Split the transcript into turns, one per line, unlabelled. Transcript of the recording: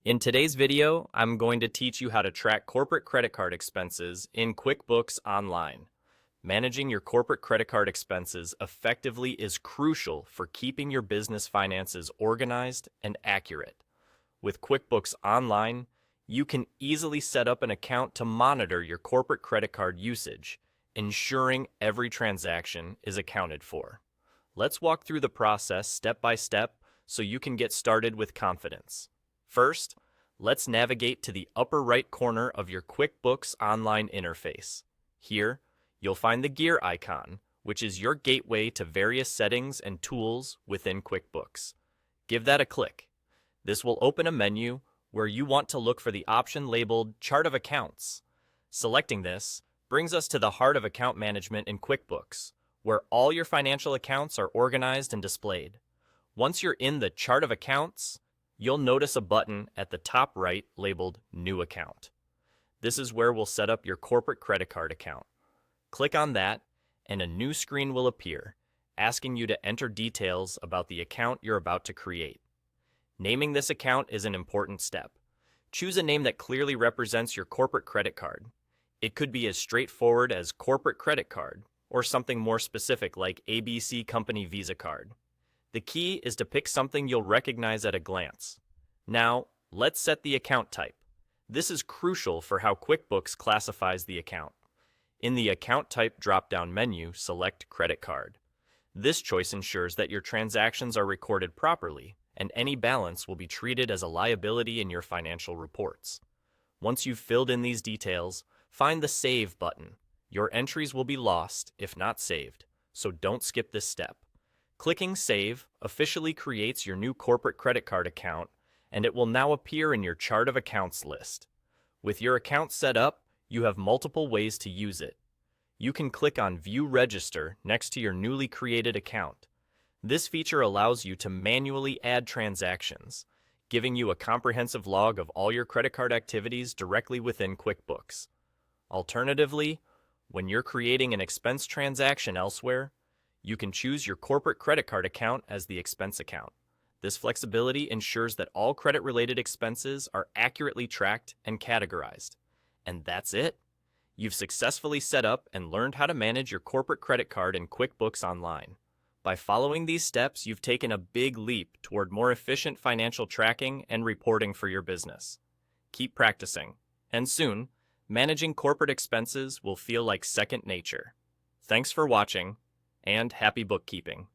In today's video, I'm going to teach you how to track corporate credit card expenses in QuickBooks Online. Managing your corporate credit card expenses effectively is crucial for keeping your business finances organized and accurate. With QuickBooks Online, you can easily set up an account to monitor your corporate credit card usage, ensuring every transaction is accounted for. Let's walk through the process step by step so you can get started with confidence. First, let's navigate to the upper right corner of your QuickBooks Online interface. Here, you'll find the gear icon, which is your gateway to various settings and tools within QuickBooks. Give that a click. This will open a menu where you want to look for the option labeled Chart of Accounts. Selecting this brings us to the heart of account management in QuickBooks, where all your financial accounts are organized and displayed. Once you're in the Chart of Accounts, you'll notice a button at the top right labeled New Account. This is where we'll set up your corporate credit card account. Click on that, and a new screen will appear, asking you to enter details about the account you're about to create. Naming this account is an important step. Choose a name that clearly represents your corporate credit card. It could be as straightforward as Corporate Credit Card, or something more specific like ABC Company Visa Card. The key is to pick something you'll recognize at a glance. Now, let's set the account type. This is crucial for how QuickBooks classifies the account. In the Account Type drop-down menu, select Credit Card. This choice ensures that your transactions are recorded properly, and any balance will be treated as a liability in your financial reports. Once you've filled in these details, find the Save button. Your entries will be lost if not saved, so don't skip this step. Clicking Save officially creates your new corporate credit card account, and it will now appear in your Chart of Accounts list. With your account set up, you have multiple ways to use it. You can click on View Register next to your newly created account. This feature allows you to manually add transactions, giving you a comprehensive log of all your credit card activities directly within QuickBooks. Alternatively, when you're creating an expense transaction elsewhere, you can choose your corporate credit card account as the expense account. This flexibility ensures that all credit-related expenses are accurately tracked and categorized. And that's it. You've successfully set up and learned how to manage your corporate credit card in QuickBooks Online. By following these steps, you've taken a big leap toward more efficient financial tracking and reporting for your business. Keep practicing, and soon, managing corporate expenses will feel like second nature. Thanks for watching, and happy bookkeeping.